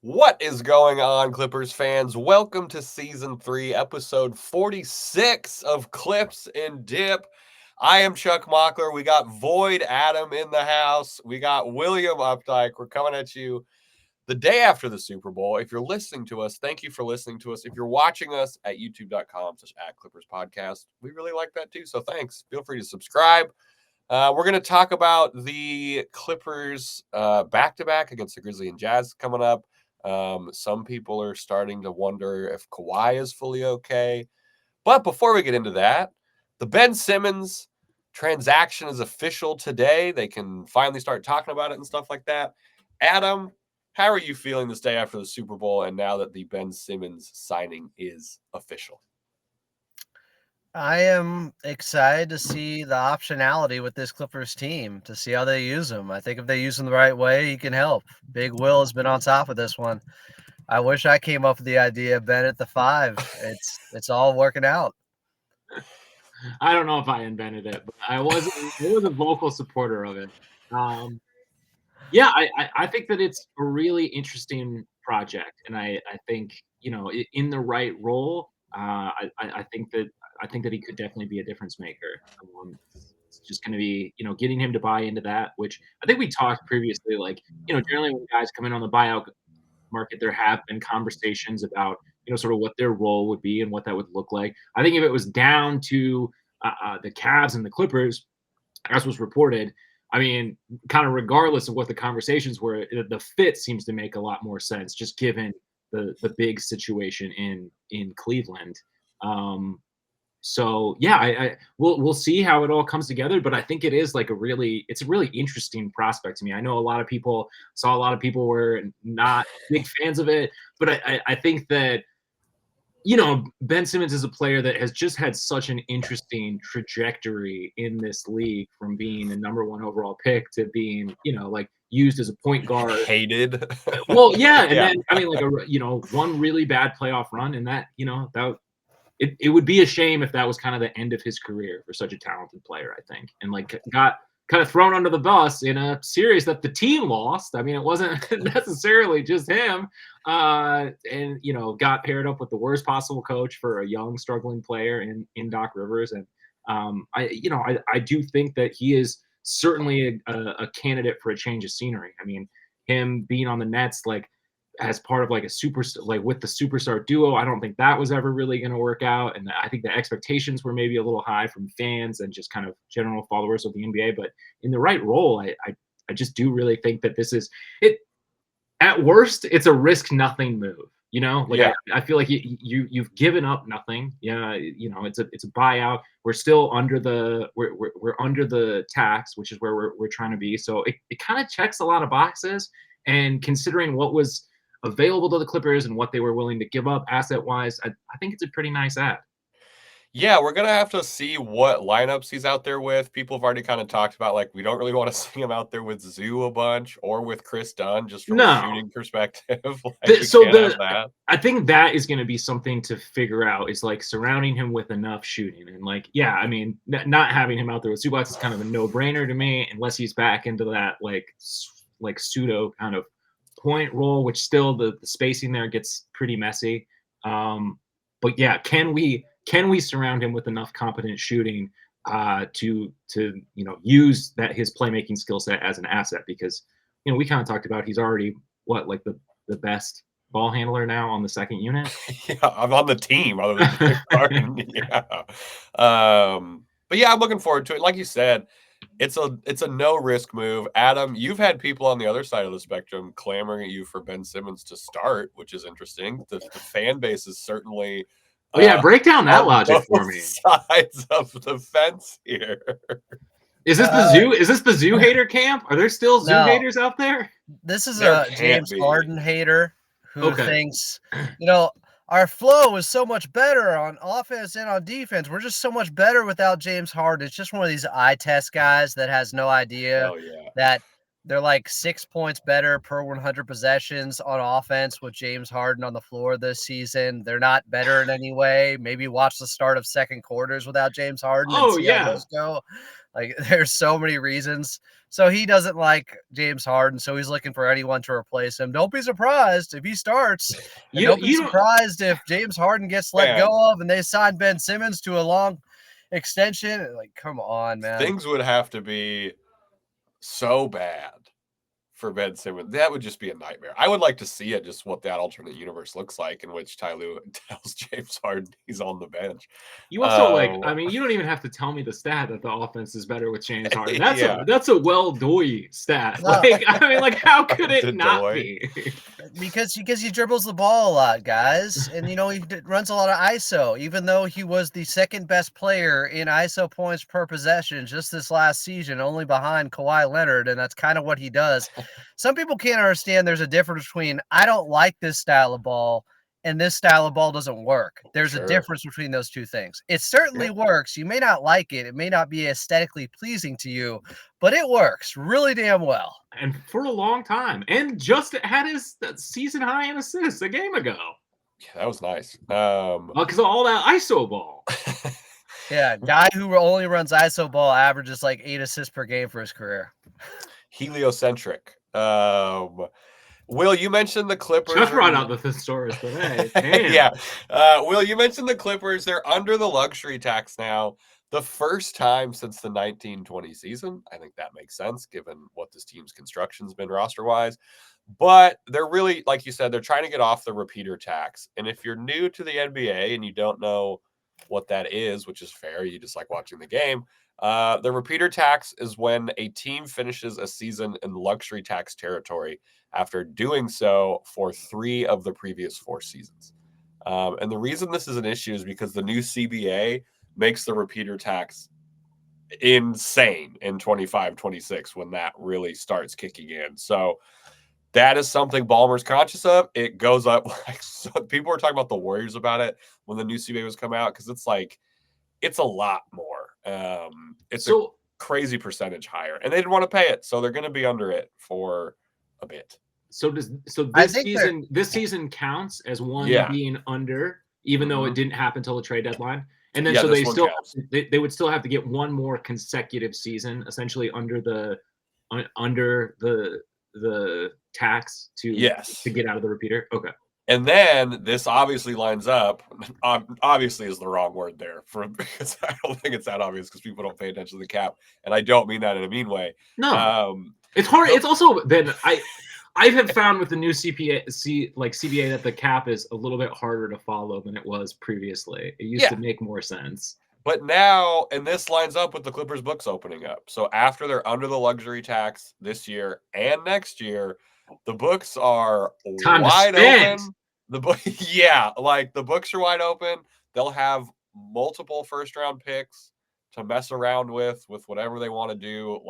What is going on, Clippers fans? Welcome to Season 3, Episode 46 of Clips and Dip. I am Chuck Mockler. We got Void Adam in the house. We got William Updike. We're coming at you the day after the Super Bowl. If you're listening to us, thank you for listening to us. If you're watching us at youtube.com/@ClippersPodcast, we really like that too. So thanks. Feel free to subscribe. We're going to talk about the Clippers back-to-back against the Grizzlies and Jazz coming up. Some people are starting to wonder if Kawhi is fully okay. But before we get into that, the Ben Simmons transaction is official today. They can finally start talking about it and stuff like that. Adam, how are you feeling this day after the Super Bowl and now that the Ben Simmons signing is official? I am excited to see the optionality with this Clippers team, to see how they use him. I think if they use him the right way, he can help. Big Will has been on top of this one. I wish I came up with the idea of Ben at the 5. It's all working out. I don't know if I invented it, but I was a vocal supporter of it. Yeah, I think that it's a really interesting project, and I think in the right role, I think that he could definitely be a difference maker. It's just going to be getting him to buy into that, which I think we talked previously. Like generally when guys come in on the buyout market, there have been conversations about sort of what their role would be and what that would look like. I think if it was down to the Cavs and the Clippers, as was reported, I mean, kind of regardless of what the conversations were, the fit seems to make a lot more sense, just given the big situation in Cleveland. So yeah, we'll see how it all comes together, but I think it is like it's a really interesting prospect to me. I know a lot of people were not big fans of it, but I think that Ben Simmons is a player that has just had such an interesting trajectory in this league, from being the number 1 overall pick to being, like used as a point guard. Hated. Well, yeah. And then, I mean, like one really bad playoff run, and that it would be a shame if that was kind of the end of his career for such a talented player, I think. And like got kind of thrown under the bus in a series that the team lost. I mean, it wasn't necessarily just him. And got paired up with the worst possible coach for a young, struggling player in Doc Rivers. And I do think that he is certainly a candidate for a change of scenery. I mean, him being on the Nets, like as part of like a with the superstar duo, I don't think that was ever really going to work out. And I think the expectations were maybe a little high from fans and just kind of general followers of the NBA. But in the right role, I just do really think that this is it. At worst, it's a risk nothing move. I feel like you've given up nothing. Yeah, it's a buyout. We're still under we're under the tax, which is where we're trying to be. So it kind of checks a lot of boxes. And considering what was available to the Clippers and what they were willing to give up asset-wise, I think it's a pretty nice ad. Yeah, we're going to have to see what lineups he's out there with. People have already kind of talked about, like, we don't really want to see him out there with Zoo a bunch or with Chris Dunn, just from a shooting perspective. I think that is going to be something to figure out, is like surrounding him with enough shooting. And like, yeah, I mean, not having him out there with Zubac is kind of a no-brainer to me, unless he's back into that like pseudo kind of point role, which still the spacing there gets pretty messy. But yeah, can we surround him with enough competent shooting to use his playmaking skill set as an asset? Because we kind of talked about he's already the best ball handler now on the second unit. Yeah, I'm on the team other than Harden. Yeah. But yeah, I'm looking forward to it. Like you said, it's a no risk move. Adam, you've had people on the other side of the spectrum clamoring at you for Ben Simmons to start, which is interesting. The fan base is certainly break down that logic for me. Sides of the fence here. Is this the zoo? Is this the zoo hater camp? Are there still zoo haters out there? This is a James Harden hater who thinks, our flow is so much better on offense and on defense. We're just so much better without James Harden. It's just one of these eye test guys that has no idea that they're like 6 points better per 100 possessions on offense with James Harden on the floor this season. They're not better in any way. Maybe watch the start of second quarters without James Harden and see how those go. Like there's so many reasons. So he doesn't like James Harden, so he's looking for anyone to replace him. Don't be surprised if he starts. And don't be surprised if James Harden gets let go of and they sign Ben Simmons to a long extension. Like, come on, man. Things would have to be so bad for Ben Simmons. That would just be a nightmare. I would like to see it, just what that alternate universe looks like, in which Ty Lue tells James Harden he's on the bench. You also I mean, you don't even have to tell me the stat that the offense is better with James Harden. That's a well-doy stat. No. Like, I mean, like, how could it not be? Because he dribbles the ball a lot, guys, and he runs a lot of ISO. Even though he was the second best player in ISO points per possession just this last season, only behind Kawhi Leonard, and that's kind of what he does. Some people can't understand there's a difference between I don't like this style of ball and this style of ball doesn't work. There's a difference between those two things. It certainly works. You may not like it. It may not be aesthetically pleasing to you, but it works really damn well. And for a long time. And just had his season high in assists a game ago. Yeah, that was nice. Because of all that ISO ball. Yeah, guy who only runs ISO ball averages like 8 assists per game for his career. Heliocentric. Will, you mentioned the Clippers. Just brought out the thesaurus today. Yeah. Will, you mentioned the Clippers. They're under the luxury tax now. The first time since the 1920 season. I think that makes sense given what this team's construction's been roster-wise. But they're really, like you said, they're trying to get off the repeater tax. And if you're new to the NBA and you don't know what that is, which is fair, you just like watching the game, the repeater tax is when a team finishes a season in luxury tax territory after doing so for 3 of the previous 4 seasons. And the reason this is an issue is because the new CBA makes the repeater tax insane in 25-26 when that really starts kicking in. So that is something Ballmer's conscious of. It goes up like so people were talking about the Warriors about it when the new CBA was coming out because it's like it's a lot more. It's a crazy percentage higher, and they didn't want to pay it, so they're going to be under it for a bit. So this season counts as one being under, even though it didn't happen till the trade deadline, and then so they would still have to get one more consecutive season, essentially under the tax to get out of the repeater. Okay. And then this obviously lines up. Obviously is the wrong word there because I don't think it's that obvious because people don't pay attention to the cap, and I don't mean that in a mean way. No, it's hard. It's also then I have found with the new CBA that the cap is a little bit harder to follow than it was previously. It used to make more sense. But now, and this lines up with the Clippers books opening up. So after they're under the luxury tax this year and next year, the books are wide open. The books are wide open. They'll have multiple first-round picks to mess around with whatever they want to do.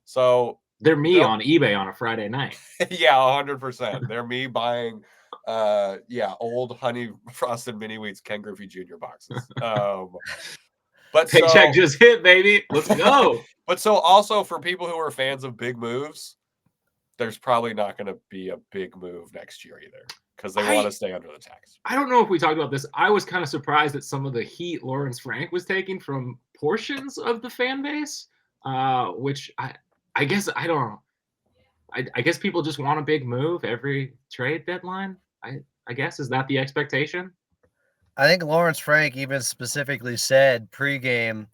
So they're on eBay on a Friday night. Yeah, 100%. They're me buying, old honey frosted mini wheats Ken Griffey Jr. boxes. But paycheck just hit, baby. Let's go. But so also for people who are fans of big moves, there's probably not going to be a big move next year either because they want to stay under the tax. I don't know if we talked about this. I was kind of surprised at some of the heat Lawrence Frank was taking from portions of the fan base, which I guess I don't know. I guess people just want a big move every trade deadline. I guess, is that the expectation? I think Lawrence Frank even specifically said pregame,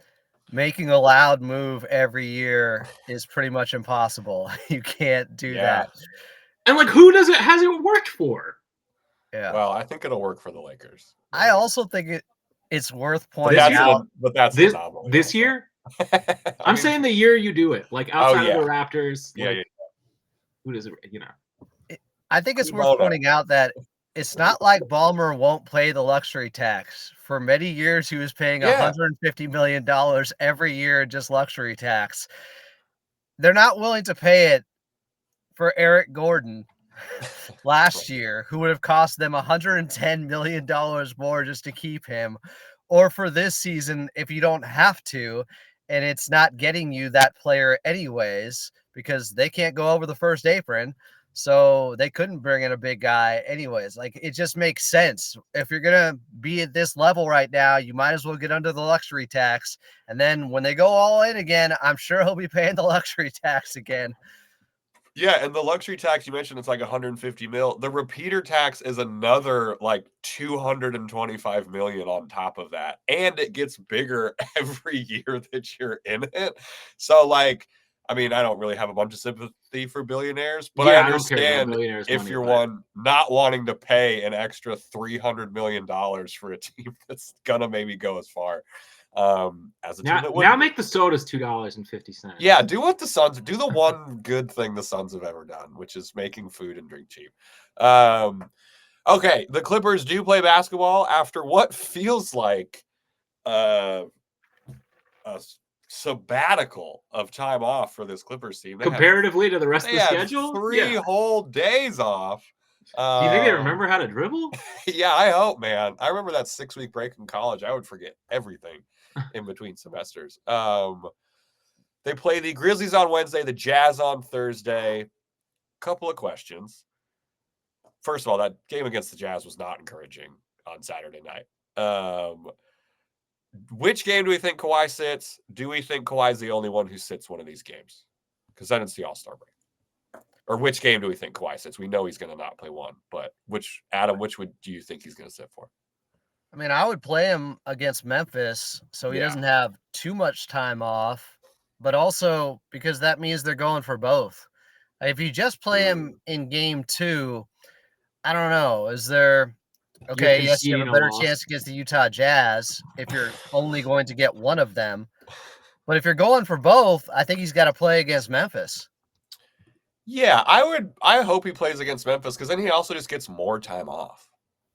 making a loud move every year is pretty much impossible. You can't do that. And who has it worked for? Yeah. Well, I think it'll work for the Lakers. I also think it's worth pointing out. But that's this year? I'm saying the year you do it, outside of the Raptors. Who does it? I think it's worth pointing out that it's not like Ballmer won't pay the luxury tax. For many years, he was paying $150 million every year in just luxury tax. They're not willing to pay it for Eric Gordon last year, who would have cost them $110 million more just to keep him, or for this season if you don't have to, and it's not getting you that player anyways because they can't go over the first apron. So they couldn't bring in a big guy anyways. Like, it just makes sense. If you're going to be at this level right now, you might as well get under the luxury tax. And then when they go all in again, I'm sure he'll be paying the luxury tax again. Yeah, and the luxury tax you mentioned, it's like 150 mil. The repeater tax is another like 225 million on top of that. And it gets bigger every year that you're in it. So like, I mean, I don't really have a bunch of sympathy for billionaires, but I understand if you're one not wanting to pay an extra $300 million for a team that's gonna maybe go as far. As a team that now make the sodas $2.50. Yeah, do what the Suns do. The one good thing the Suns have ever done, which is making food and drink cheap. Okay, the Clippers do play basketball after what feels like a sabbatical of time off for this Clippers team. Comparatively to the rest of the schedule, 3 whole days off. Do you think they remember how to dribble? Yeah, I hope, man. I remember that 6-week break in college. I would forget everything in between semesters. They play the Grizzlies on Wednesday, the Jazz on Thursday. Couple of questions. First of all, that game against the Jazz was not encouraging on Saturday night. Which game do we think Kawhi sits? Do we think Kawhi's the only one who sits one of these games? Because then it's the All-Star break. Or which game do we think Kawhi sits? We know he's going to not play one, but which do you think he's going to sit for? I mean, I would play him against Memphis so he doesn't have too much time off, but also because that means they're going for both. If you just play him in game 2, I don't know. Is there – okay, yes, you have a better chance against the Utah Jazz if you're only going to get one of them. But if you're going for both, I think he's got to play against Memphis. Yeah, I hope he plays against Memphis because then he also just gets more time off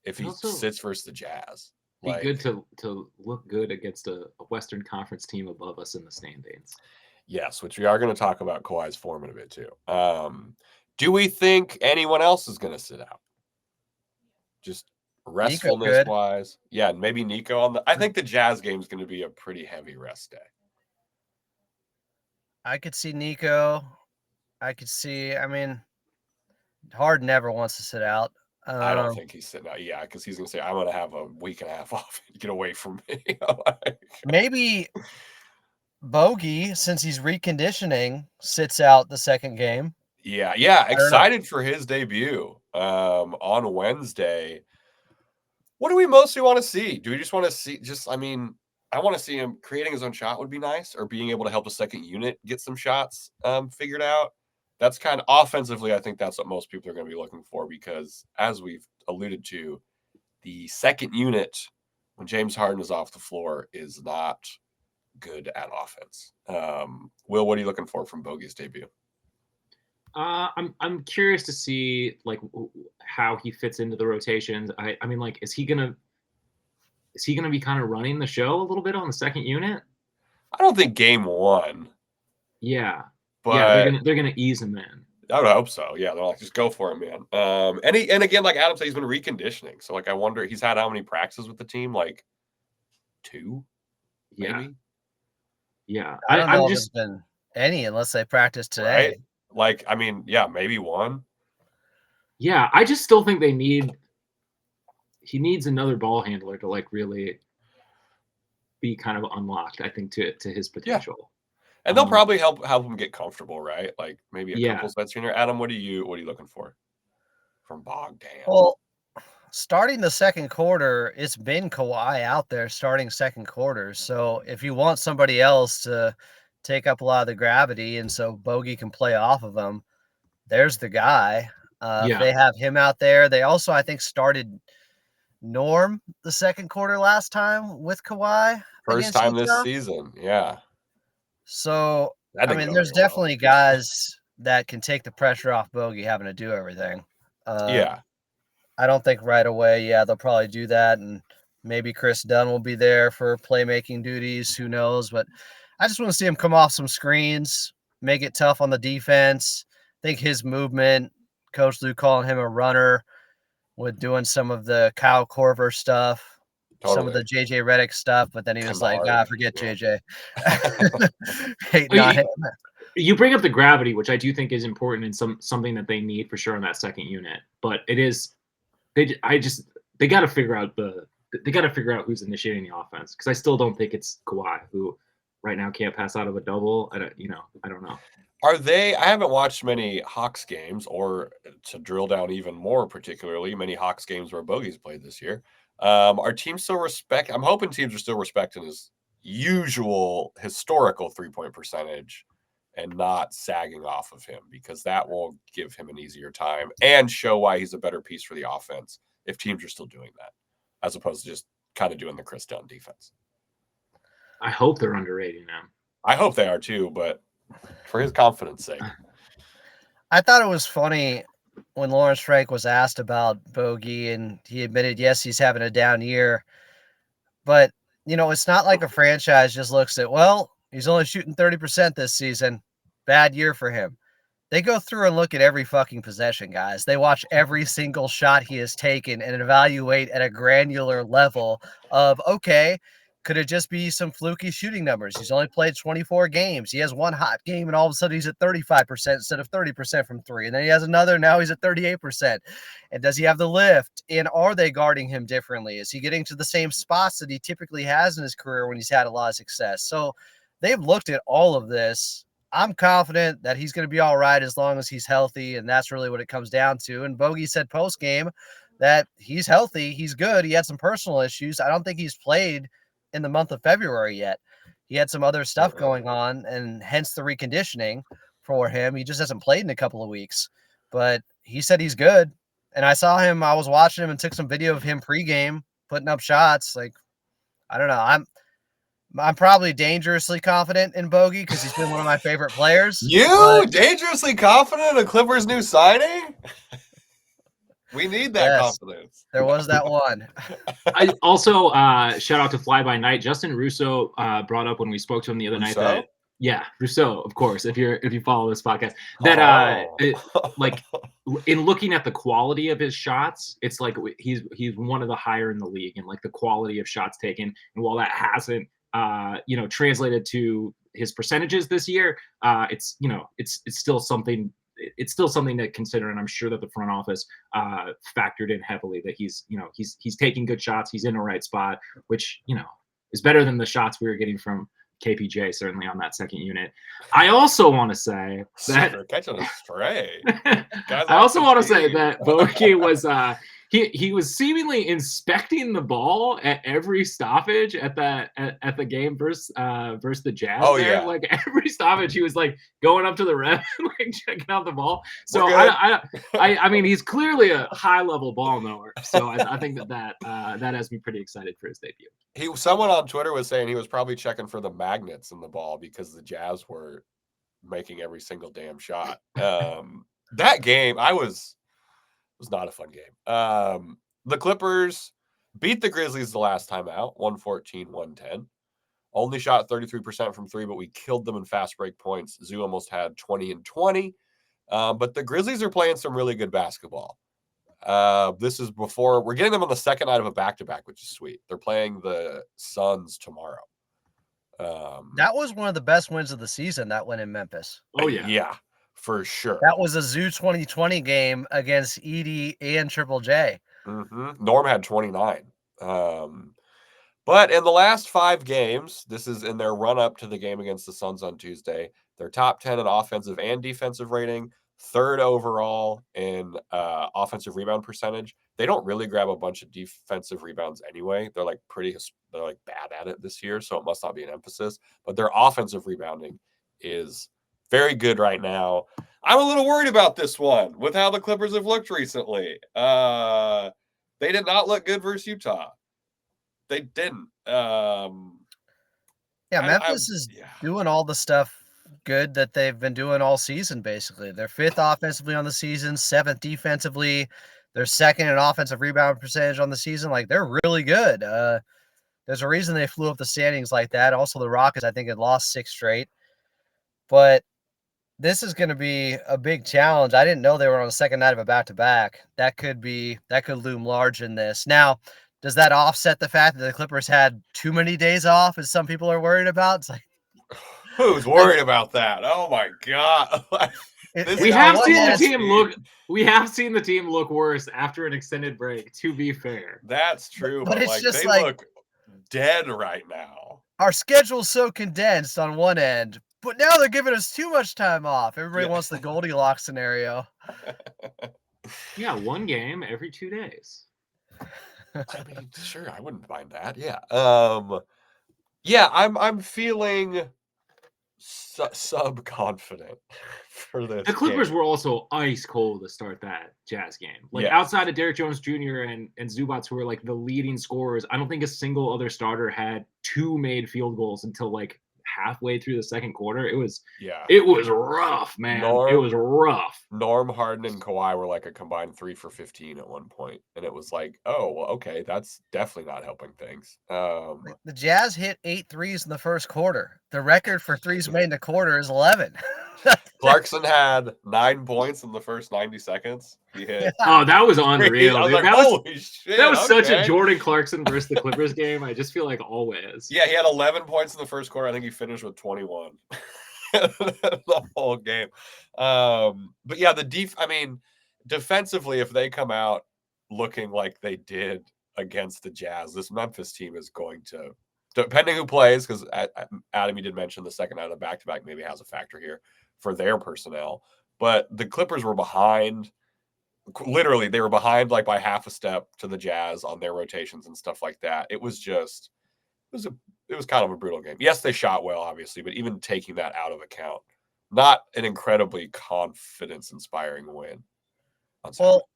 if he sits versus the Jazz. Be good to look good against a Western Conference team above us in the standings. Yes, which we are going to talk about Kawhi's form in a bit too. Do we think anyone else is going to sit out? Just restfulness wise. Yeah, maybe Nico on I think the Jazz game is going to be a pretty heavy rest day. I could see Nico. I mean, Harden never wants to sit out. I don't think he's sitting out. Yeah, because he's going to say, I'm going to have a week and a half off. Get away from me. Maybe Bogey, since he's reconditioning, sits out the second game. Yeah. Excited for his debut on Wednesday. What do we mostly want to see? Do we just want to see I want to see him creating his own shot would be nice, or being able to help the second unit get some shots figured out. That's kind of offensively, I think that's what most people are going to be looking for because, as we've alluded to, the second unit, when James Harden is off the floor, is not good at offense. Will, what are you looking for from Bogey's debut? I'm curious to see like how he fits into the rotations. I mean, like, is he gonna be kind of running the show a little bit on the second unit? I don't think game 1. Yeah. But they're gonna ease him in. I would hope so. Yeah, they're like, just go for it, man. And again, like Adam said, he's been reconditioning. So like, I wonder, he's had how many practices with the team? Like 2, maybe. Yeah. I don't know if it's been any unless they practice today. Right? Like, I mean, yeah, maybe 1. Yeah, I just still think he needs another ball handler to like really be kind of unlocked, I think, to his potential. Yeah. And they'll probably help him get comfortable, right? Like maybe a couple sets here. Adam, what are you looking for from Bogdan? Well, starting the second quarter, it's been Kawhi out there starting second quarter. So if you want somebody else to take up a lot of the gravity and so Bogey can play off of him, there's the guy. They have him out there. They also, I think, started Norm the second quarter last time with Kawhi. First time this season, yeah. So, I mean, there's definitely guys that can take the pressure off Bogey having to do everything. I don't think right away, they'll probably do that, and maybe Chris Dunn will be there for playmaking duties. Who knows? But I just want to see him come off some screens, make it tough on the defense. I think his movement, Coach Lou calling him a runner, with doing some of the Kyle Korver stuff. Some of the JJ Redick stuff, but then he was like, forget JJ. Hate not him. You bring up the gravity, which I do think is important and something that they need for sure in that second unit. But it is they got to figure out who's initiating the offense, because I still don't think it's Kawhi, who right now can't pass out of a double. I don't know. I haven't watched many Hawks games, or to drill down even more particularly, many Hawks games where Bogey's played this year. Are teams still I'm hoping teams are still respecting his usual historical 3-point percentage and not sagging off of him, because that will give him an easier time and show why he's a better piece for the offense if teams are still doing that, as opposed to just kind of doing the Chris Dunn defense. I hope they're underrating him. I hope they are too, but for his confidence sake. I thought it was funny when Lawrence Frank was asked about Bogey, and he admitted, yes, he's having a down year. But, it's not like a franchise just looks at, well, he's only shooting 30% this season. Bad year for him. They go through and look at every fucking possession, guys. They watch every single shot he has taken and evaluate at a granular level of, okay, could it just be some fluky shooting numbers? He's only played 24 games. He has one hot game, and all of a sudden he's at 35% instead of 30% from three. And then he has another, now he's at 38%. And does he have the lift? And are they guarding him differently? Is he getting to the same spots that he typically has in his career when he's had a lot of success? So they've looked at all of this. I'm confident that he's going to be all right as long as he's healthy, and that's really what it comes down to. And Bogey said post-game that he's healthy, he's good. He had some personal issues. I don't think he's played in the month of February yet. He had some other stuff going on, and hence the reconditioning for him. He just hasn't played in a couple of weeks, but he said he's good. And I was watching him and took some video of him pregame putting up shots. Like, I don't know. I'm probably dangerously confident in Bogey because he's been one of my favorite players. Dangerously confident in a Clippers new signing? We need that confidence. There was that one. I also shout out to Fly By Night. Justin Russo brought up when we spoke to him the other night that Russo, of course, if you follow this podcast, that like in looking at the quality of his shots, it's like he's one of the higher in the league, and like the quality of shots taken. And while that hasn't translated to his percentages this year, it's still something. It's still something to consider, and I'm sure that the front office factored in heavily that he's taking good shots, he's in the right spot, which is better than the shots we were getting from KPJ, certainly on that second unit. I also want to say that catching a stray. I also want to say that Bogey was he was seemingly inspecting the ball at every stoppage at the game versus the Jazz. Oh yeah, like every stoppage he was like going up to the ref and like checking out the ball. So I mean he's clearly a high level ball knower. So I think that has me pretty excited for his debut. Someone on Twitter was saying he was probably checking for the magnets in the ball because the Jazz were making every single damn shot. That game was not a fun game. The Clippers beat the Grizzlies the last time out, 114-110. Only shot 33% from three, but we killed them in fast break points. Zoo almost had 20 and 20. But the Grizzlies are playing some really good basketball. This is before we're getting them on the second night of a back-to-back, which is sweet. They're playing the Suns tomorrow. That was one of the best wins of the season, that win in Memphis. Oh yeah. Yeah, for sure. That was a Zoo 2020 game against Edie and Triple J. Mm-hmm. Norm had 29. But in the last 5 games, this is in their run-up to the game against the Suns on Tuesday, they're top 10 in offensive and defensive rating, 3rd overall in offensive rebound percentage. They don't really grab a bunch of defensive rebounds anyway. They're bad at it this year, so it must not be an emphasis. But their offensive rebounding is very good right now. I'm a little worried about this one with how the Clippers have looked recently. They did not look good versus Utah. They didn't. Memphis is doing all the stuff good that they've been doing all season, basically. They're 5th offensively on the season, 7th defensively. They're 2nd in offensive rebound percentage on the season. Like, they're really good. There's a reason they flew up the standings like that. Also, the Rockets, I think, had lost 6 straight. But this is going to be a big challenge. I didn't know they were on the second night of a back-to-back. That could loom large in this. Now, does that offset the fact that the Clippers had too many days off, as some people are worried about? It's like, Who's worried about that? Oh my god! We have seen the team look worse after an extended break. To be fair, that's true. But it's like, just they like look dead right now. Our schedule's so condensed on one end, but now they're giving us too much time off. Everybody wants the Goldilocks scenario. Yeah, one game every 2 days. I mean, sure, I wouldn't mind that. Yeah. Yeah, I'm feeling sub-confident for this. The Clippers game. were also ice cold to start that Jazz game. Like, outside of Derrick Jones Jr. and Zubats, who were like the leading scorers, I don't think a single other starter had 2 made field goals until like halfway through the second quarter. It was rough, man. It was rough. Norm, Harden, and Kawhi were like a combined 3 for 15 at one point, and it was like, oh, well, okay, that's definitely not helping things. The Jazz hit 8 threes in the first quarter. The record for threes made in a quarter is 11. Clarkson had 9 points in the first 90 seconds. He hit. Oh, that was unreal. I was like, holy shit, that was such a Jordan Clarkson versus the Clippers game. I just feel like always. Yeah, he had 11 points in the first quarter. I think he finished with 21 the whole game. But yeah, defensively, if they come out looking like they did against the Jazz, this Memphis team is going to, depending who plays, because Adam, you did mention the second night of the back-to-back maybe has a factor here for their personnel. But the Clippers were behind. Literally, they were behind like by half a step to the Jazz on their rotations and stuff like that. It was kind of a brutal game. Yes, they shot well, obviously, but even taking that out of account, not an incredibly confidence-inspiring win. Well,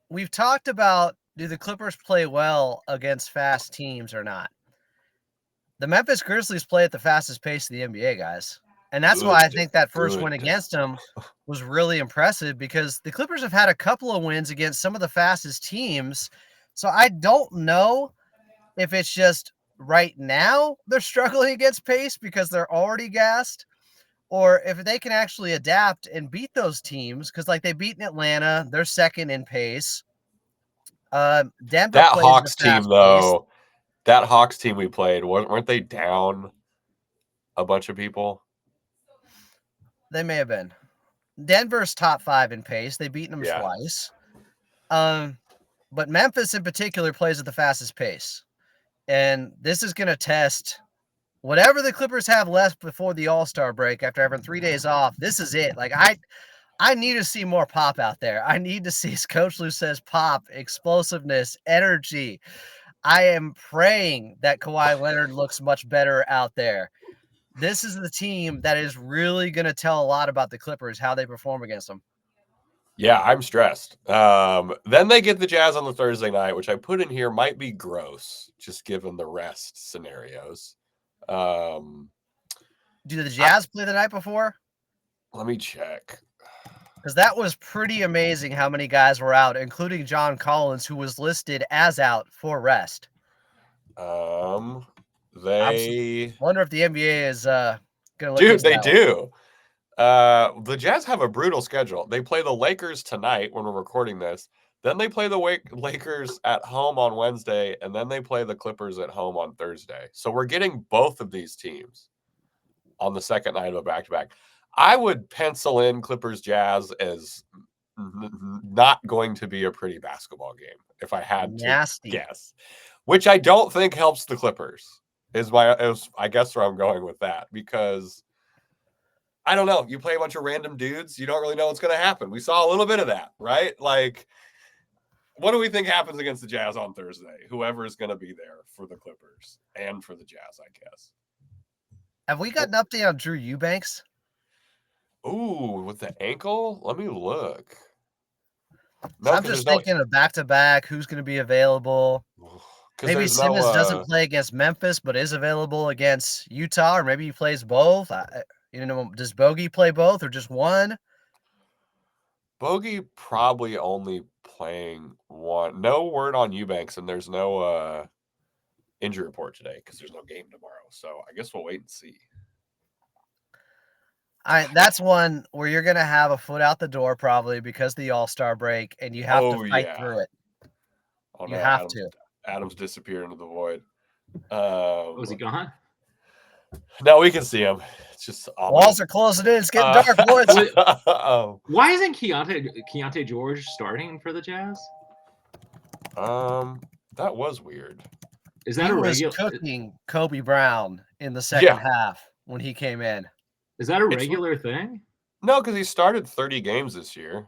we've talked about, do the Clippers play well against fast teams or not? The Memphis Grizzlies play at the fastest pace of the NBA, guys. And that's why I think that first win against them was really impressive, because the Clippers have had a couple of wins against some of the fastest teams. So I don't know if it's just right now they're struggling against pace because they're already gassed, or if they can actually adapt and beat those teams, because like they beat in Atlanta, they're second in pace. Denver, that Hawks team though, that Hawks team we played, weren't they down a bunch of people? They may have been. Denver's top 5 in pace. They've beaten them twice. But Memphis in particular plays at the fastest pace. And this is going to test whatever the Clippers have left before the All-Star break after having 3 days off. This is it. Like, I need to see more pop out there. I need to see, as Coach Lou says, pop, explosiveness, energy. I am praying that Kawhi Leonard looks much better out there. This is the team that is really going to tell a lot about the Clippers, how they perform against them. Yeah, I'm stressed. Then they get the Jazz on the Thursday night, which I put in here might be gross, just given the rest scenarios. Do the Jazz play the night before? Let me check. Because that was pretty amazing how many guys were out, including John Collins, who was listed as out for rest. They wonder if the NBA is going to look. Dude, they do. The Jazz have a brutal schedule. They play the Lakers tonight when we're recording this. Then they play the Lakers at home on Wednesday, and then they play the Clippers at home on Thursday. So we're getting both of these teams on the second night of a back-to-back. I would pencil in Clippers Jazz as not going to be a pretty basketball game if I had to guess, which I don't think helps the Clippers. I guess where I'm going with that, because I don't know. You play a bunch of random dudes, you don't really know what's going to happen. We saw a little bit of that, right? Like, what do we think happens against the Jazz on Thursday? Whoever is going to be there for the Clippers and for the Jazz, I guess. Have we got an update on Drew Eubanks? Ooh, with the ankle? Let me look. No, I'm just thinking of back-to-back, who's going to be available. Maybe Simmons doesn't play against Memphis, but is available against Utah, or maybe he plays both. Does Bogey play both or just one? Bogey probably only playing one. No word on Eubanks, and there's no injury report today because there's no game tomorrow. So I guess we'll wait and see. That's one where you're going to have a foot out the door probably because of the All-Star break, and you have to fight through it. Oh, you have to. Adam's disappeared into the void. Was he gone? No, we can see him. It's just walls are closing in. It's getting dark, boys. Why isn't Keontae George starting for the Jazz? That was weird. Is that he was cooking Kobe Brown in the second half when he came in? Is that a regular thing? No, because he started 30 games this year.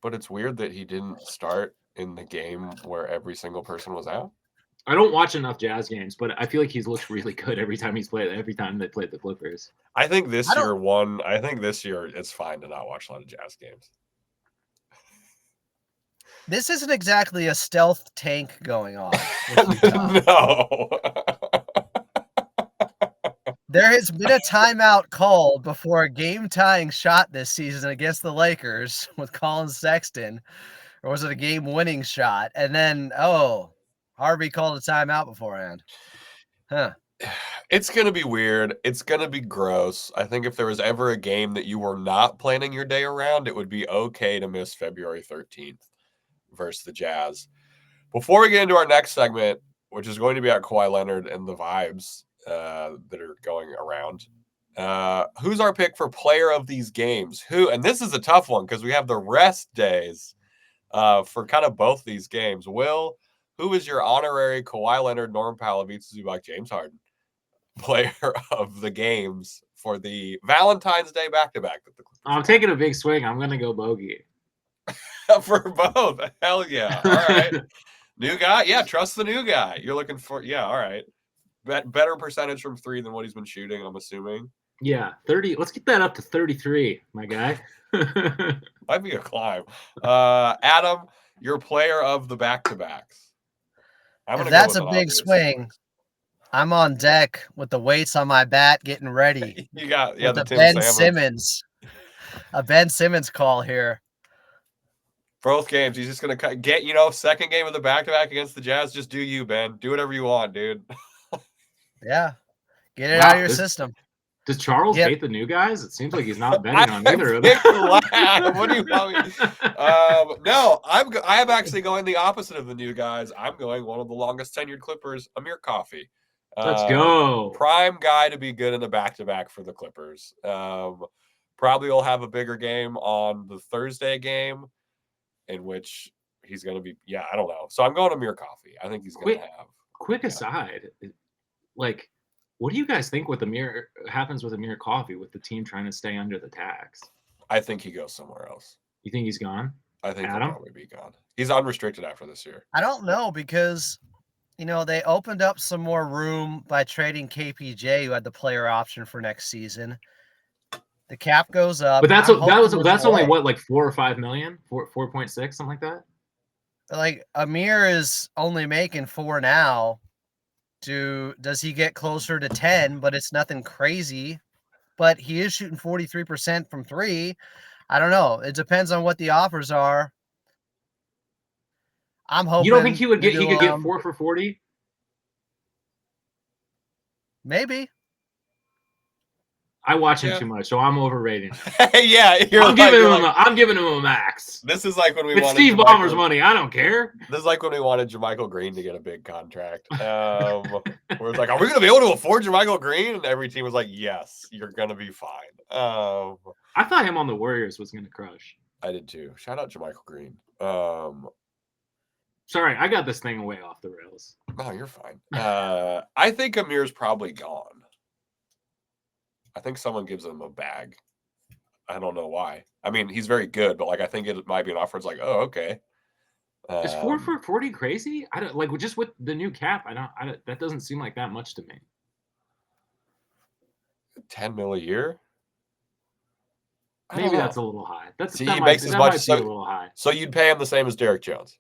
But it's weird that he didn't start in the game where every single person was out. I don't watch enough Jazz games, but I feel like he's looked really good every time they played the Clippers. I think this year it's fine to not watch a lot of Jazz games. This isn't exactly a stealth tank going on. No. There has been a timeout called before a game-tying shot this season against the Lakers with Colin Sexton, or was it a game-winning shot? And then, Harvey called a timeout beforehand. Huh. It's going to be weird. It's going to be gross. I think if there was ever a game that you were not planning your day around, it would be okay to miss February 13th versus the Jazz. Before we get into our next segment, which is going to be about Kawhi Leonard and the vibes that are going around, who's our pick for player of these games? And this is a tough one because we have the rest days for kind of both these games. Will, who is your honorary Kawhi Leonard, Norm Powell, Zubac, James Harden player of the games for the Valentine's Day back-to-back? I'm taking a big swing. I'm going to go Bogey. For both. Hell yeah. All right. New guy? Yeah, trust the new guy. You're looking for, all right. Better percentage from three than what he's been shooting, I'm assuming. Yeah, 30. Let's get that up to 33, my guy. Might be a climb. Adam, your player of the back-to-backs. If that's a big swing, I'm on deck with the weights on my bat getting ready. You got, the Ben Simmons. A Ben Simmons call here. Both games. He's just going to get, second game of the back-to-back against the Jazz. Just do you, Ben. Do whatever you want, dude. Yeah. Get it out of your system. Does Charles hate the new guys? It seems like he's not betting on either of them. What do you want me? No, I'm actually going the opposite of the new guys. I'm going one of the longest tenured Clippers, Amir Coffey. Let's go. Prime guy to be good in the back-to-back for the Clippers. Probably will have a bigger game on the Thursday game, in which he's going to be, I don't know. So I'm going Amir Coffey. I think he's going to have. Quick aside, like, what do you guys think happens with Amir Coffey with the team trying to stay under the tax? I think he goes somewhere else. You think he's gone? I think he'll probably be gone. He's unrestricted after this year. I don't know because, they opened up some more room by trading KPJ, who had the player option for next season. The cap goes up. But that's only what, like 4 or 5 million, 4.6, something like that. Like Amir is only making 4 now. Does he get closer to 10? But it's nothing crazy. But he is shooting 43% from 3. I don't know. It depends on what the offers are. I'm hoping. You don't think he could get 4 for 40? Maybe. I watch him too much, so I'm overrating him. I'm giving him a max. This is like when we wanted Steve Ballmer's money. I don't care. This is like when we wanted JaMychal Green to get a big contract. Where it's like, are we going to be able to afford JaMychal Green? And every team was like, yes, you're going to be fine. I thought him on the Warriors was going to crush. I did too. Shout out JaMychal Green. Sorry, I got this thing way off the rails. No, you're fine. I think Amir's probably gone. I think someone gives him a bag. I don't know why. I mean, he's very good, but I think it might be an offer. It's like, oh, okay. Is 4 for 40 crazy? I don't just with the new cap. That doesn't seem like that much to me. 10 mil a year. Maybe that's a little high. He makes as much. A little high. So you'd pay him the same as Derek Jones.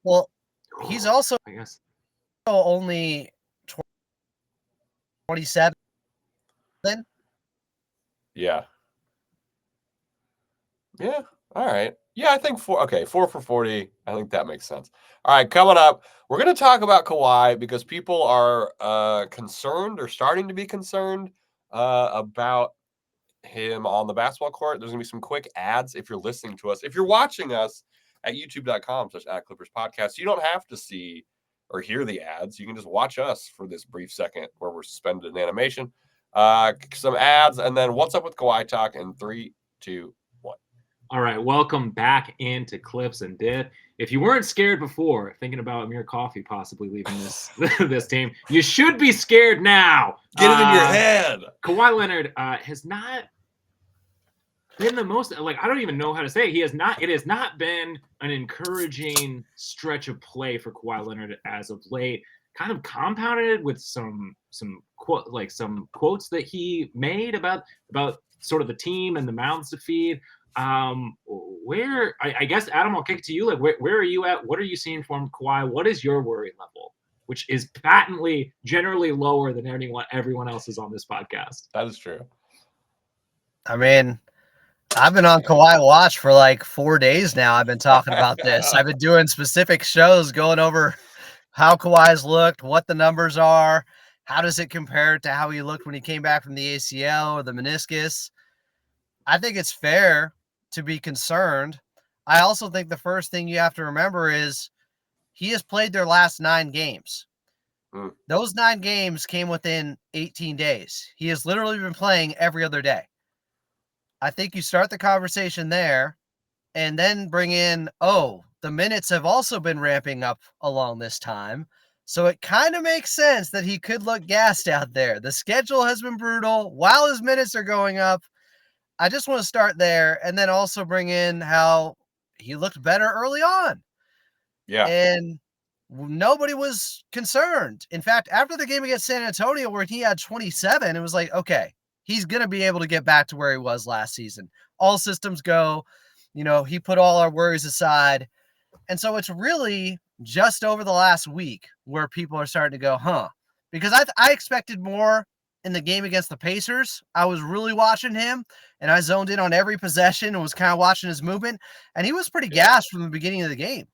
Well, he's also, I guess, only 27. Yeah. Yeah. All right. Yeah, I think 4 for 40. I think that makes sense. All right, coming up, we're going to talk about Kawhi because people are concerned or starting to be concerned about him on the basketball court. There's going to be some quick ads if you're listening to us. If you're watching us at youtube.com/@ClippersPodcast, you don't have to see or hear the ads, you can just watch us for this brief second where we're suspended in animation. Some ads, and then what's up with Kawhi talk in 3, 2, 1. All right, welcome back into Clips and Dip. If you weren't scared before, thinking about Amir Coffey possibly leaving this this team, you should be scared now. Get it in your head. Kawhi Leonard has not been the most, like, I don't even know how to say it. It has not been an encouraging stretch of play for Kawhi Leonard as of late. Kind of compounded with some quotes that he made about sort of the team and the mouths to feed. Where I guess, Adam, I'll kick it to you. Like, where are you at? What are you seeing from Kawhi? What is your worry level, which is patently generally lower than everyone else's on this podcast? That is true. I mean, I've been on Kawhi Watch for like 4 days now. I've been talking about this. I've been doing specific shows going over how Kawhi's looked, what the numbers are, how does it compare to how he looked when he came back from the ACL or the meniscus. I think it's fair to be concerned. I also think the first thing you have to remember is he has played their last 9 games. Those 9 games came within 18 days. He has literally been playing every other day. I think you start the conversation there and then bring in, the minutes have also been ramping up along this time. So it kind of makes sense that he could look gassed out there. The schedule has been brutal while his minutes are going up. I just want to start there and then also bring in how he looked better early on. Yeah. And nobody was concerned. In fact, after the game against San Antonio where he had 27, it was like, okay, he's going to be able to get back to where he was last season. All systems go. He put all our worries aside. And so it's really just over the last week where people are starting to go, because I expected more in the game against the Pacers. I was really watching him and I zoned in on every possession and was kind of watching his movement. And he was pretty gassed from the beginning of the game.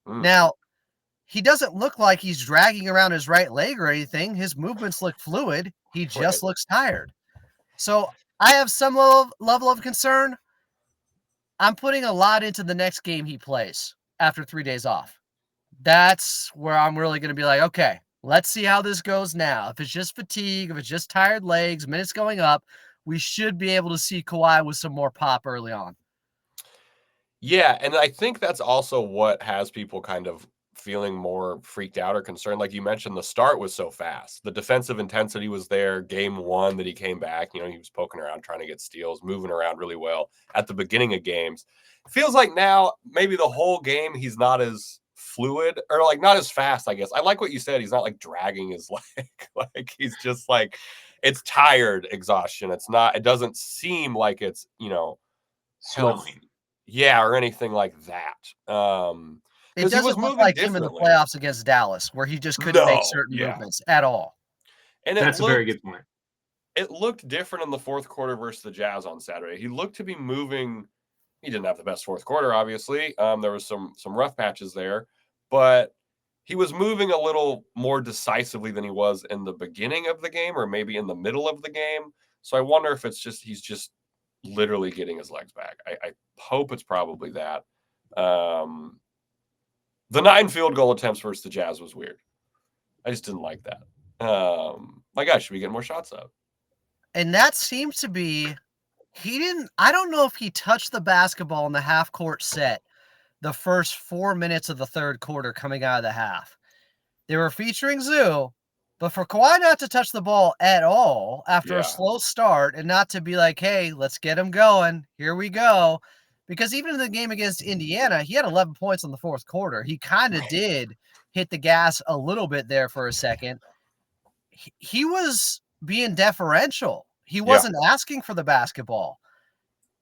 Now, he doesn't look like he's dragging around his right leg or anything. His movements look fluid. He just looks tired. So I have some level of concern. I'm putting a lot into the next game he plays after 3 days off. That's where I'm really going to be like, okay, let's see how this goes now. If it's just fatigue, if it's just tired legs, minutes going up, we should be able to see Kawhi with some more pop early on. Yeah, and I think that's also what has people kind of feeling more freaked out or concerned. Like you mentioned, the start was so fast. The defensive intensity was there. Game 1 that he came back, he was poking around, trying to get steals, moving around really well at the beginning of games. It feels like now maybe the whole game he's not as fluid or like not as fast, I guess. I like what you said. He's not like dragging his leg. Like he's just like, it's tired exhaustion. It doesn't seem like it's, Slowing. Yeah, or anything like that. It doesn't look like him in the playoffs against Dallas, where he just couldn't make certain movements at all. And that's a very good point. It looked different in the fourth quarter versus the Jazz on Saturday. He looked to be moving. He didn't have the best fourth quarter, obviously. There was some rough patches there, but he was moving a little more decisively than he was in the beginning of the game or maybe in the middle of the game. So I wonder if he's just literally getting his legs back. I hope it's probably that. The 9 field goal attempts versus the Jazz was weird. I just didn't like that. My gosh, should we get more shots up? And that seems to be, I don't know if he touched the basketball in the half court set the first 4 minutes of the third quarter coming out of the half. They were featuring Zoo, but for Kawhi not to touch the ball at all after a slow start and not to be like, hey, let's get him going. Here we go. Because even in the game against Indiana, he had 11 points in the fourth quarter. He kind of did hit the gas a little bit there for a second. He was being deferential. He wasn't asking for the basketball.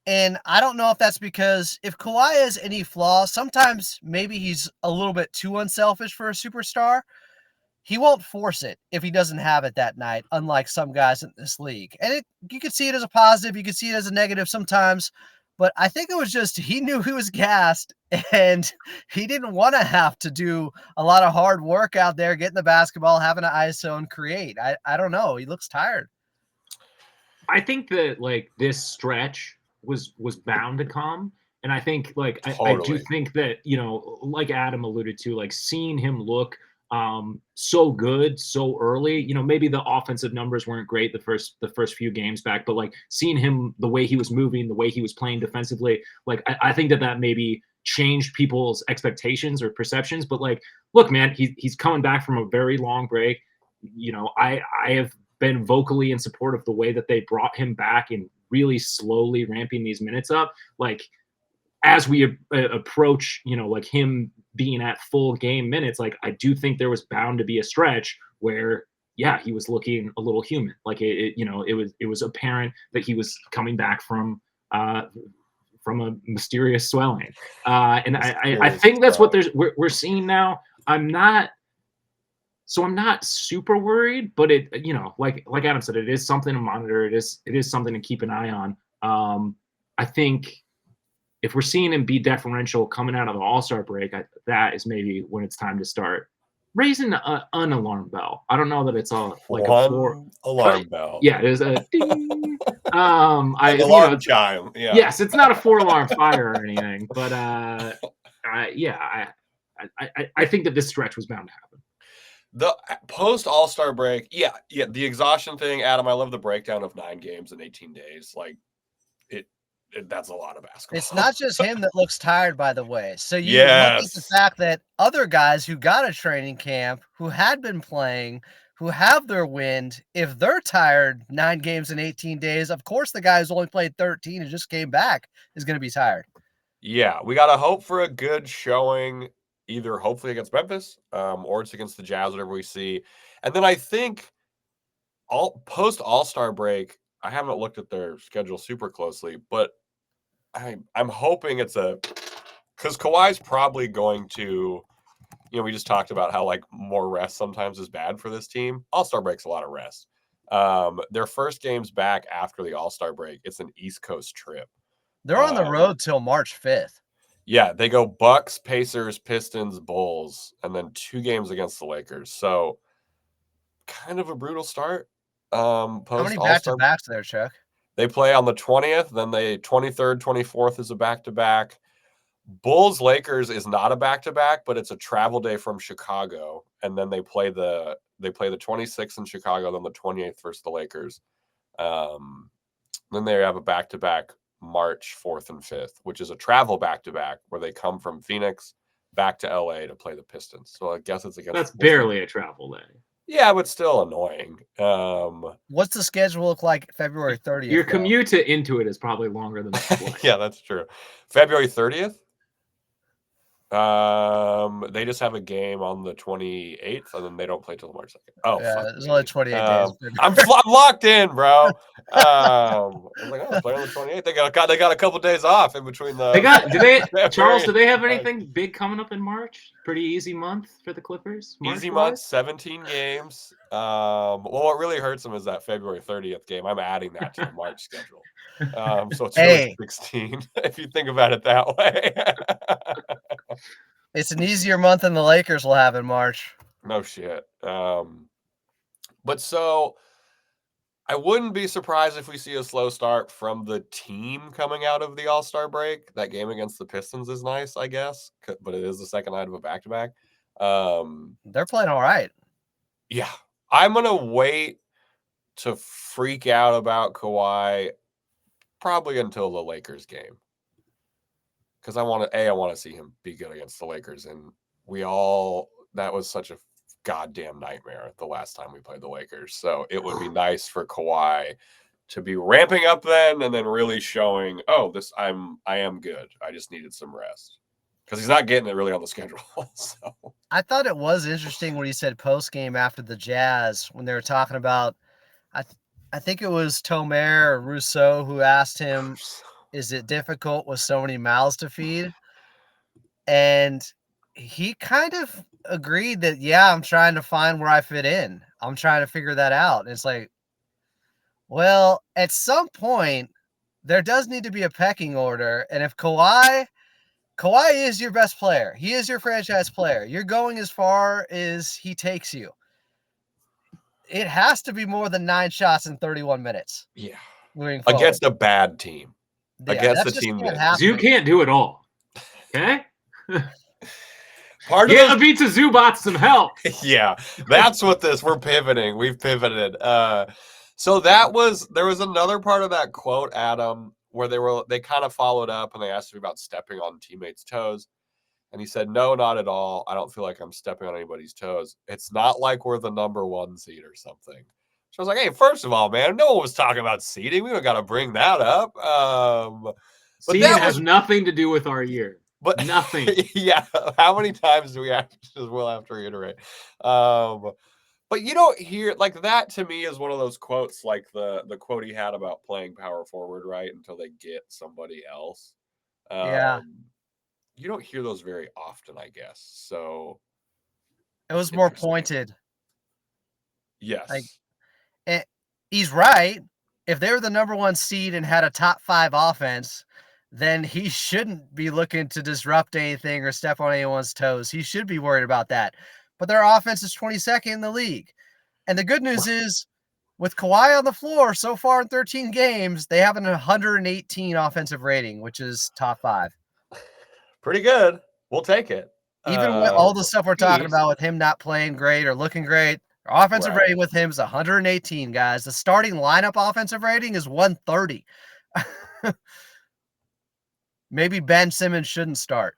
And I don't know if that's because if Kawhi has any flaws, sometimes maybe he's a little bit too unselfish for a superstar. He won't force it if he doesn't have it that night, unlike some guys in this league. And you could see it as a positive. You could see it as a negative sometimes. But I think it was just he knew he was gassed and he didn't want to have to do a lot of hard work out there, getting the basketball, having an ISO and create. I don't know. He looks tired. I think that like this stretch was bound to come. And I think like I do think that, like Adam alluded to, like seeing him look so good so early. You know, maybe the offensive numbers weren't great the first few games back, but like seeing him, the way he was moving, the way he was playing defensively, like I think that maybe changed people's expectations or perceptions. But like, look, man, he's coming back from a very long break. You know, I have been vocally in support of the way that they brought him back and really slowly ramping these minutes up. Like, as we approach, you know, like him being at full game minutes, like I do think there was bound to be a stretch where, yeah, he was looking a little human. Like you know, it was apparent that he was coming back from a mysterious swelling, and I think that's what we're seeing now. I'm not super worried, but it, you know, like Adam said, it is something to monitor. It is something to keep an eye on. I think if we're seeing him be deferential coming out of the All-Star break, that is maybe when it's time to start raising an alarm bell. I don't know that it's a alarm bell. Yeah, there's a ding. Alarm chime. Yeah. Yes, it's not a 4-alarm fire or anything, but I think that this stretch was bound to happen. The post All-Star break, yeah, the exhaustion thing, Adam. I love the breakdown of 9 games in 18 days. Like that's a lot of basketball. It's not just him that looks tired, by the way. So you look at the fact that other guys who got a training camp, who had been playing, who have their wind, if they're tired 9 games in 18 days, of course the guy who's only played 13 and just came back is going to be tired. Yeah, we got to hope for a good showing, either hopefully against Memphis or it's against the Jazz, whatever we see. And then I think post All-Star break, I haven't looked at their schedule super closely, but I'm hoping it's because Kawhi's probably going to, you know, we just talked about how like more rest sometimes is bad for this team. All-Star break's a lot of rest. Their first game's back after the All-Star break. It's an East Coast trip. They're on the road till March 5th. Yeah, they go Bucks, Pacers, Pistons, Bulls, and then 2 games against the Lakers. So kind of a brutal start. How many back-to-backs there, Chuck? They play on the 20th, then the 23rd, 24th is a back-to-back. Bulls Lakers is not a back-to-back, but it's a travel day from Chicago, and then they play the 26th in Chicago, then the 28th versus the Lakers. Then they have a back-to-back March 4th and 5th, which is a travel back-to-back where they come from Phoenix back to LA to play the Pistons. So I guess it's against. That's barely a travel day. Yeah, but still annoying. What's the schedule look like February 30th? Your commute to Intuit is probably longer than the Yeah, that's true. February 30th. They just have a game on the 28th, and then they don't play till March 2nd. Oh, yeah, there's only 28 days. I'm locked in, bro. I was like, oh, play on the 28th. They got a couple days off in between the. Charles? Do they have anything big coming up in March? Pretty easy month for the Clippers. Easy month, 17 games. Well, what really hurts them is that February 30th game. I'm adding that to the March schedule. So it's really 16 if you think about it that way. It's an easier month than the Lakers will have in March. No shit. But so I wouldn't be surprised if we see a slow start from the team coming out of the All-Star break. That game against the Pistons is nice, I guess, but it is the second night of a back-to-back. They're playing all right. Yeah. I'm going to wait to freak out about Kawhi probably until the Lakers game. Because I want to see him be good against the Lakers. And that was such a goddamn nightmare the last time we played the Lakers. So it would be nice for Kawhi to be ramping up then and then really showing, I am good. I just needed some rest. Because he's not getting it really on the schedule. So I thought it was interesting when he said post-game after the Jazz, when they were talking about, I think it was Tomer or Rousseau who asked him, is it difficult with so many mouths to feed? And he kind of agreed that, yeah, I'm trying to find where I fit in. I'm trying to figure that out. And it's like, well, at some point, there does need to be a pecking order. And if Kawhi is your best player, he is your franchise player, you're going as far as he takes you. It has to be more than 9 shots in 31 minutes. Yeah. Moving forward. Against a bad team. Yeah, against the team you can't do it all. Okay? Get Ivica Zubac some help. Yeah, that's what we're pivoting. We've pivoted. So there was another part of that quote, Adam, where they kind of followed up and they asked him about stepping on teammates' toes. And he said, no, not at all. I don't feel like I'm stepping on anybody's toes. It's not like we're the number 1 seed or something. So I was like, hey, first of all, man, no one was talking about seeding. We don't got to bring that up. Seeding has nothing to do with our year. But nothing. Yeah. How many times do we'll have to reiterate? But you don't hear like that. To me is one of those quotes, like the quote he had about playing power forward, right? Until they get somebody else. Yeah. You don't hear those very often, I guess. So it was more pointed. Yes. He's right. If they were the number 1 seed and had a top 5 offense, then he shouldn't be looking to disrupt anything or step on anyone's toes. He should be worried about that. But their offense is 22nd in the league. And the good news is, with Kawhi on the floor so far in 13 games, they have an 118 offensive rating, which is top 5. Pretty good. We'll take it. Even with all the stuff we're talking about with him not playing great or looking great, our offensive rating with him is 118, guys. The starting lineup offensive rating is 130. Maybe Ben Simmons shouldn't start.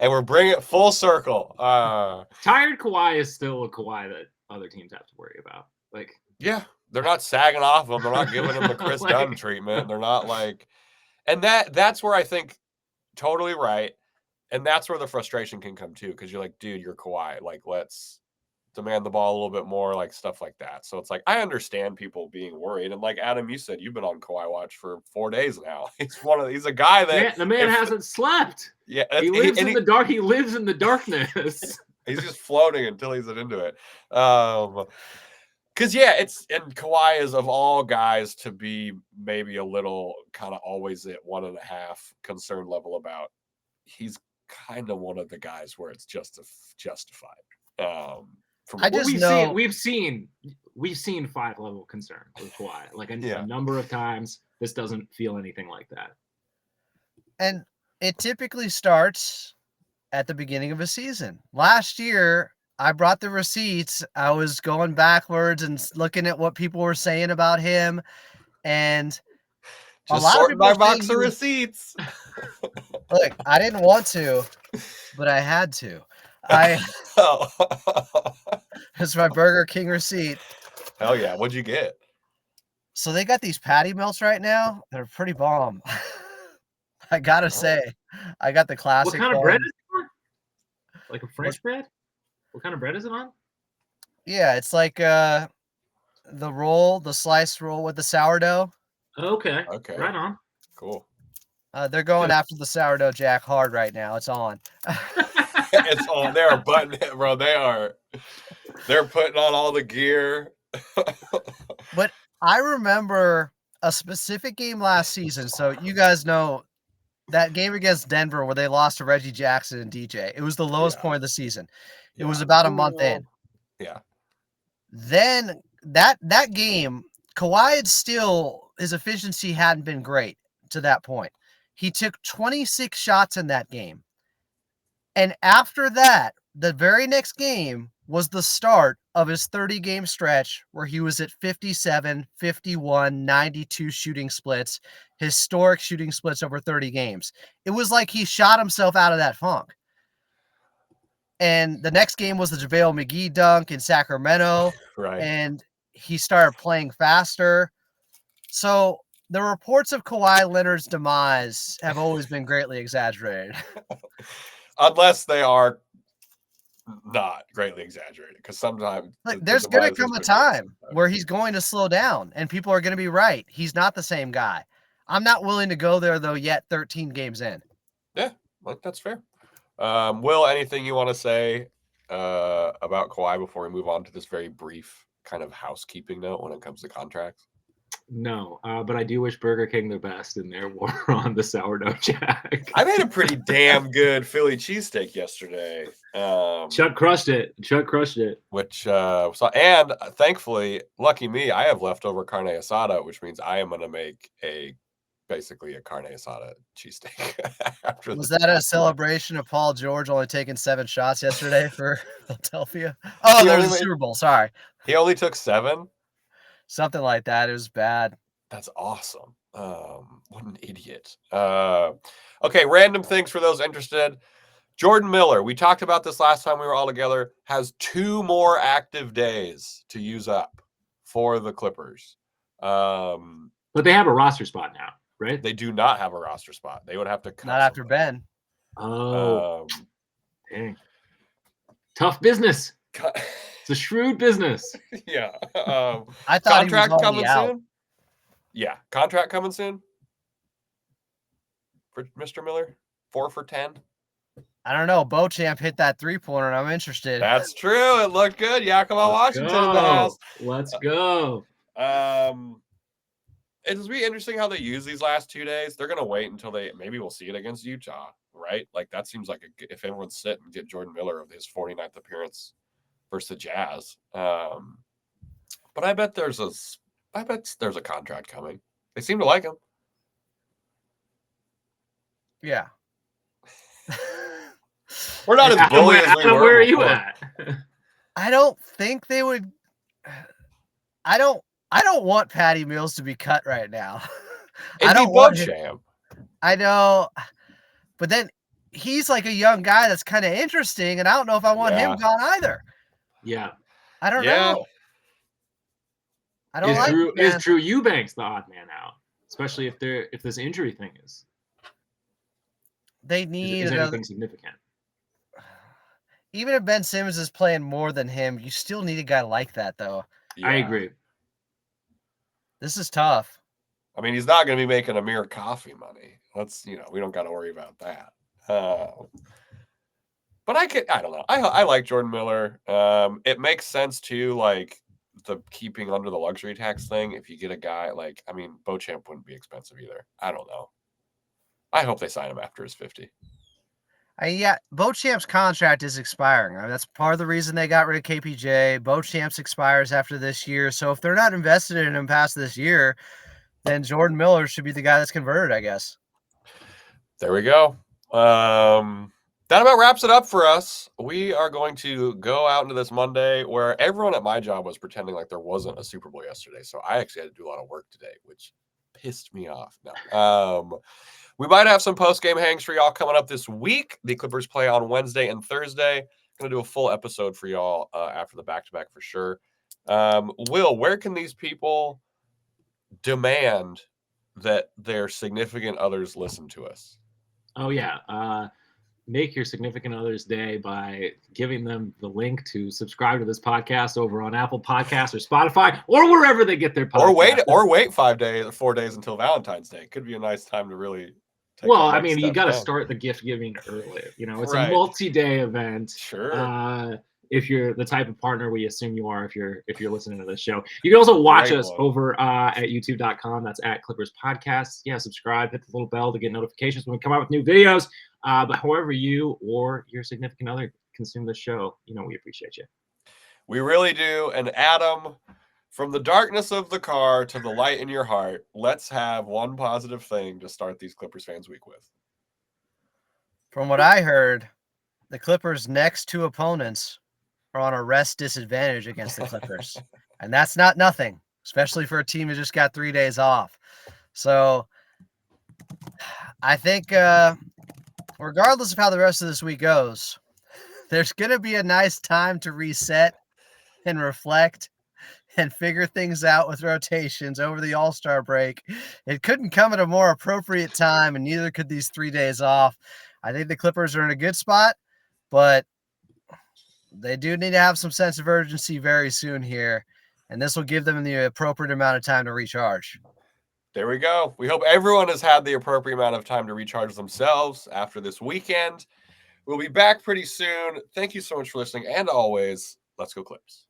And we're bringing it full circle. Tired Kawhi is still a Kawhi that other teams have to worry about. Like, yeah, they're not sagging off him. They're not giving him the Chris Dunn treatment. They're not like, and that's where I think totally right. And that's where the frustration can come too. Cause you're like, dude, you're Kawhi. Like, let's demand the ball a little bit more, like stuff like that. So it's like, I understand people being worried. And like Adam, you said, you've been on Kawhi watch for 4 days now. He's a guy that the man hasn't slept. Yeah. He lives in the dark. He lives in the darkness. He's just floating until he's into it. Cause yeah, and Kawhi is of all guys to be maybe a little kind of always at 1.5 concern level about. He's kind of one of the guys where it's just justified. We've seen 5-level concern with Kawhi like a number of times. This doesn't feel anything like that. And it typically starts at the beginning of a season. Last year, I brought the receipts. I was going backwards and looking at what people were saying about him, and just a lot sorting my box of receipts. Look, I didn't want to, but I had to. It's my Burger King receipt. Hell yeah. What'd you get? So they got these patty melts right now. They're pretty bomb. I gotta say, I got the classic. What kind of bread is it on? Like a French bread? What kind of bread is it on? Yeah, it's like the sliced roll with the sourdough. Okay. Right on. Cool. They're going after the sourdough jack hard right now. It's on. It's on. They are butting it, bro. They're putting on all the gear. But I remember a specific game last season. So you guys know that game against Denver where they lost to Reggie Jackson and DJ. It was the lowest point of the season. It was about a month in. Yeah. Then that game, Kawhi his efficiency hadn't been great to that point. He took 26 shots in that game. And after that, the very next game was the start of his 30-game stretch where he was at 57, 51, 92 shooting splits, historic shooting splits over 30 games. It was like he shot himself out of that funk. And the next game was the JaVale McGee dunk in Sacramento. Right. And he started playing faster. So the reports of Kawhi Leonard's demise have always been greatly exaggerated. Unless they are not greatly exaggerated, because sometimes there's going to come a time where he's going to slow down and people are going to be right. He's not the same guy. I'm not willing to go there, though, yet 13 games in. Yeah, that's fair. Will, anything you want to say about Kawhi before we move on to this very brief kind of housekeeping note when it comes to contracts? No, but I do wish Burger King the best in their war on the sourdough jack. I made a pretty damn good Philly cheesesteak yesterday. Chuck crushed it. Which and thankfully, lucky me, I have leftover carne asada, which means I am going to make a basically a carne asada cheesesteak. Was that a celebration of Paul George only taking 7 shots yesterday for Philadelphia? Oh, there was a Super Bowl. Sorry. He only took 7? Something like that. It was bad. That's awesome. What an idiot. Okay, random things for those interested. Jordan Miller, we talked about this last time we were all together, has 2 more active days to use up for the Clippers. But they have a roster spot now, right? They do not have a roster spot. They would have to cut not after Ben. Oh, dang. Tough business. It's a shrewd business. Yeah. I thought contract he was coming out. soon. Yeah, contract coming soon for Mr. Miller. 4 for 10. I don't know. Beauchamp hit that 3-pointer, and I'm interested. That's true. It looked good. Yakima Washington in the house. Let's go. It'll be interesting how they use these last 2 days. They're going to wait until maybe we'll see it against Utah, right? Like that seems like if everyone's sitting, get Jordan Miller of his 49th appearance versus the Jazz. But I bet there's a contract coming. They seem to like him. Yeah. We're not as bully as we were. Where are you at? I don't think they would. I don't want Patty Mills to be cut right now. I don't want him. I know, but then he's like a young guy that's kind of interesting, and I don't know if I want him gone either. Yeah. I don't know. I don't is Drew Eubanks the odd man out, especially if this injury thing is. They need is anything significant. Even if Ben Simmons is playing more than him, you still need a guy like that, though. Yeah. I agree. This is tough. I mean, he's not going to be making Amir Coffee money. We don't got to worry about that. But I don't know. I like Jordan Miller. It makes sense too, like the keeping under the luxury tax thing. If you get a guy Beauchamp wouldn't be expensive either. I don't know. I hope they sign him after his 50. Beauchamp's contract is expiring. I mean, that's part of the reason they got rid of KPJ. Beauchamp's expires after this year. So if they're not invested in him past this year, then Jordan Miller should be the guy that's converted, I guess. There we go. That about wraps it up for us. We are going to go out into this Monday where everyone at my job was pretending like there wasn't a Super Bowl yesterday. So I actually had to do a lot of work today, which pissed me off. No. We might have some post-game hangs for y'all coming up this week. The Clippers play on Wednesday and Thursday. Going to do a full episode for y'all after the back-to-back for sure. Will, where can these people demand that their significant others listen to us? Oh, yeah. Make your significant other's day by giving them the link to subscribe to this podcast over on Apple Podcasts or Spotify or wherever they get their podcasts. Or wait 4 days until Valentine's Day. Could be a nice time to really you got to start the gift giving earlier. It's a multi-day event. Sure. If you're the type of partner we assume you are, if you're listening to this show, you can also watch us over at youtube.com. That's at Clippers Podcasts. Yeah, subscribe, hit the little bell to get notifications when we come out with new videos. But however you or your significant other consume the show, we appreciate you. We really do. And Adam, from the darkness of the car to the light in your heart, let's have one positive thing to start these Clippers fans week with. From what I heard, the Clippers' next 2 opponents are on a rest disadvantage against the Clippers. And that's not nothing, especially for a team that just got 3 days off. So I think regardless of how the rest of this week goes, there's going to be a nice time to reset and reflect and figure things out with rotations over the All-Star break. It couldn't come at a more appropriate time, and neither could these 3 days off. I think the Clippers are in a good spot, but they do need to have some sense of urgency very soon here, and this will give them the appropriate amount of time to recharge. There we go. We hope everyone has had the appropriate amount of time to recharge themselves after this weekend. We'll be back pretty soon. Thank you so much for listening, and always, let's go Clips.